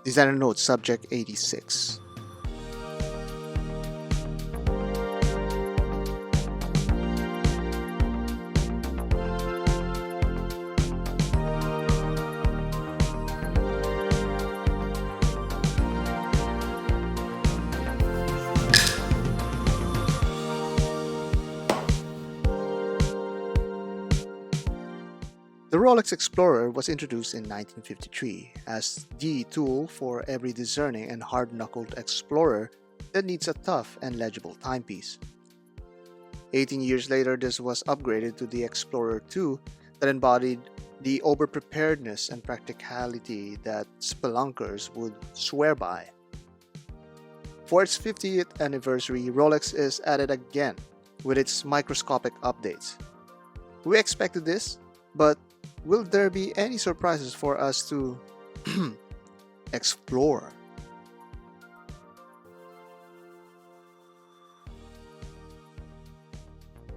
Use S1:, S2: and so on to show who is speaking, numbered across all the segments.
S1: Designer Note Subject 86. The Rolex Explorer was introduced in 1953 as the tool for every discerning and hard-knuckled explorer that needs a tough and legible timepiece. 18 years later, this was upgraded to the Explorer 2 that embodied the over-preparedness and practicality that spelunkers would swear by. For its 50th anniversary, Rolex is at it again with its microscopic updates. We expected this, but will there be any surprises for us to explore?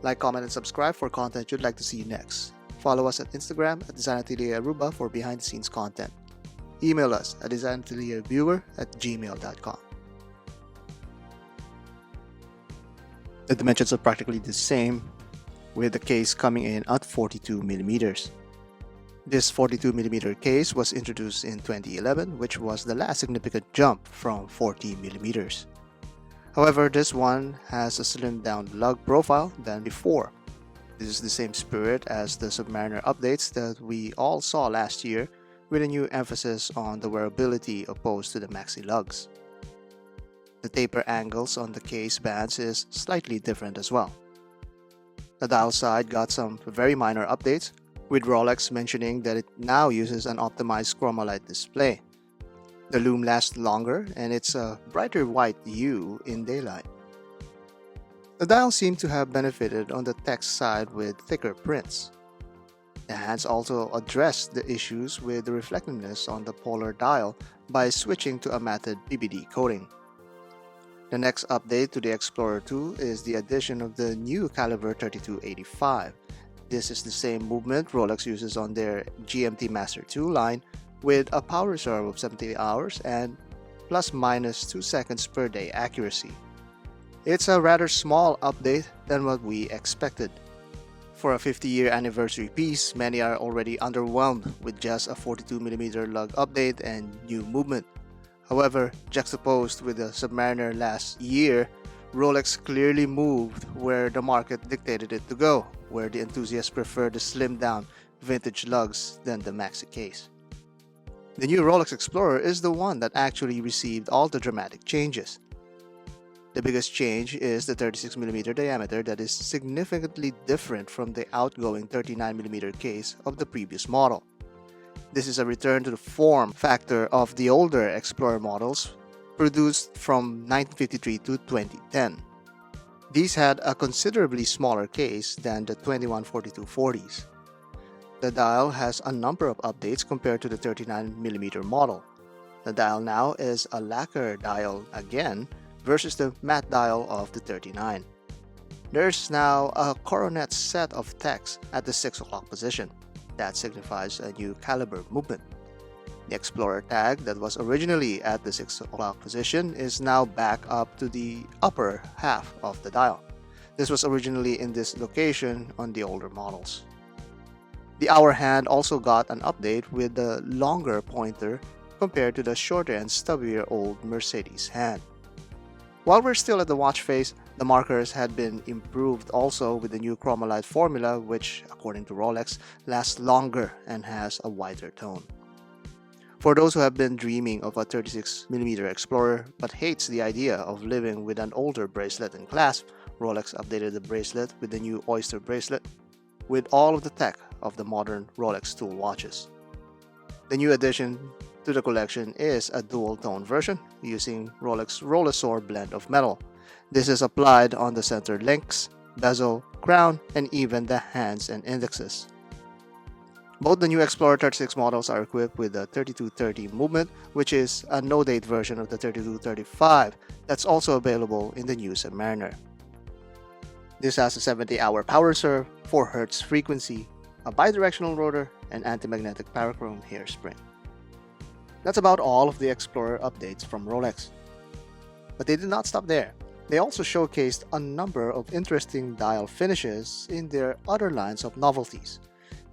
S1: Like, comment, and subscribe for content you'd like to see next. Follow us at Instagram at Design Atelier Aruba for behind-the-scenes content. Email us at designatelierviewer@gmail.com. The dimensions are practically the same, with the case coming in at 42mm. This 42mm case was introduced in 2011, which was the last significant jump from 40mm. However, this one has a slimmed down lug profile than before. This is the same spirit as the Submariner updates that we all saw last year, with a new emphasis on the wearability opposed to the maxi lugs. The taper angles on the case bands is slightly different as well. The dial side got some very minor updates, with Rolex mentioning that it now uses an optimized chromalight display. The lume lasts longer and it's a brighter white hue in daylight. The dial seemed to have benefited on the text side with thicker prints. The hands also addressed the issues with the reflectiveness on the polar dial by switching to a matted PVD coating. The next update to the Explorer 2 is the addition of the new caliber 3285. This is the same movement Rolex uses on their GMT Master 2 line, with a power reserve of 70 hours and ±2 seconds per day accuracy. It's a rather small update than what we expected. For a 50-year anniversary piece, many are already underwhelmed with just a 42mm lug update and new movement. However, juxtaposed with the Submariner last year, Rolex clearly moved where the market dictated it to go, where the enthusiasts prefer the slimmed-down vintage lugs than the maxi case. The new Rolex Explorer is the one that actually received all the dramatic changes. The biggest change is the 36mm diameter that is significantly different from the outgoing 39mm case of the previous model. This is a return to the form factor of the older Explorer models produced from 1953 to 2010. These had a considerably smaller case than the 214240s. The dial has a number of updates compared to the 39mm model. The dial now is a lacquer dial again versus the matte dial of the 39. There's now a coronet set of text at the 6 o'clock position. That signifies a new caliber movement. The Explorer tag that was originally at the 6 o'clock position is now back up to the upper half of the dial. This was originally in this location on the older models. The hour hand also got an update with the longer pointer compared to the shorter and stubbier old Mercedes hand. While we're still at the watch face, the markers had been improved also with the new chromalight formula, which, according to Rolex, lasts longer and has a wider tone. For those who have been dreaming of a 36mm Explorer but hates the idea of living with an older bracelet and clasp, Rolex updated the bracelet with the new Oyster bracelet with all of the tech of the modern Rolex tool watches. The new addition to the collection is a dual-tone version using Rolex Rollesaur blend of metal. This is applied on the center links, bezel, crown, and even the hands and indexes. Both the new Explorer 36 models are equipped with the 3230 movement, which is a no-date version of the 3235 that's also available in the new Submariner. This has a 70-hour power reserve, 4 Hz frequency, a bidirectional rotor, and anti-magnetic parachrome hairspring. That's about all of the Explorer updates from Rolex. But they did not stop there. They also showcased a number of interesting dial finishes in their other lines of novelties.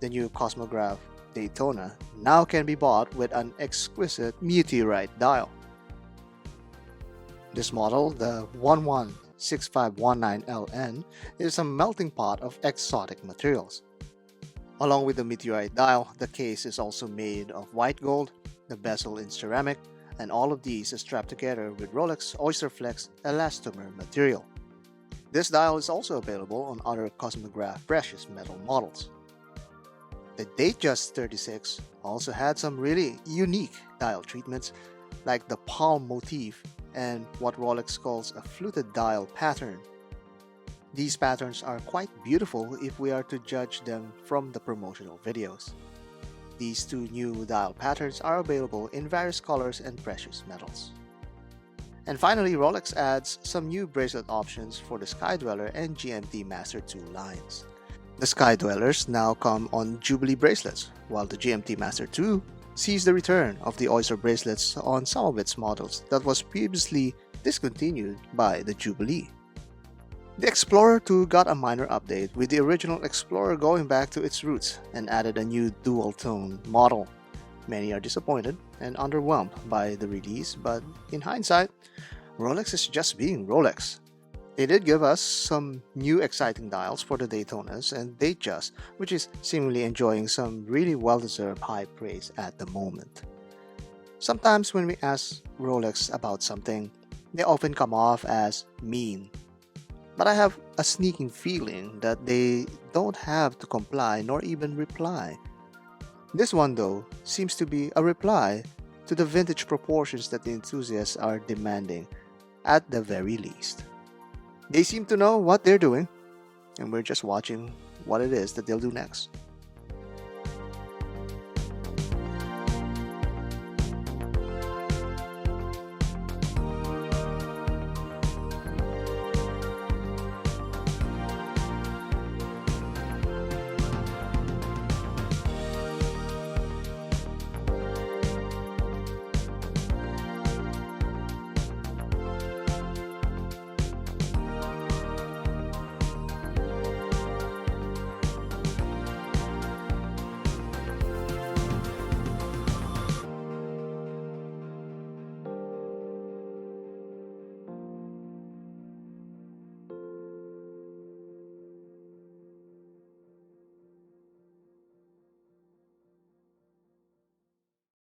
S1: The new Cosmograph Daytona now can be bought with an exquisite Meteorite dial. This model, the 116519LN, is a melting pot of exotic materials. Along with the Meteorite dial, the case is also made of white gold, the bezel in ceramic, and all of these is strapped together with Rolex Oysterflex elastomer material. This dial is also available on other Cosmograph precious metal models. The Datejust 36 also had some really unique dial treatments, like the palm motif and what Rolex calls a fluted dial pattern. These patterns are quite beautiful if we are to judge them from the promotional videos. These two new dial patterns are available in various colors and precious metals. And finally, Rolex adds some new bracelet options for the Sky Dweller and GMT Master 2 lines. The Sky Dwellers now come on Jubilee bracelets, while the GMT Master 2 sees the return of the Oyster bracelets on some of its models that was previously discontinued by the Jubilee. The Explorer 2 got a minor update, with the original Explorer going back to its roots and added a new dual-tone model. Many are disappointed and underwhelmed by the release, but in hindsight, Rolex is just being Rolex. They did give us some new exciting dials for the Daytonas and Datejust, which is seemingly enjoying some really well-deserved high praise at the moment. Sometimes when we ask Rolex about something, they often come off as mean. But I have a sneaking feeling that they don't have to comply nor even reply. This one, though, seems to be a reply to the vintage proportions that the enthusiasts are demanding, at the very least. They seem to know what they're doing, and we're just watching what it is that they'll do next.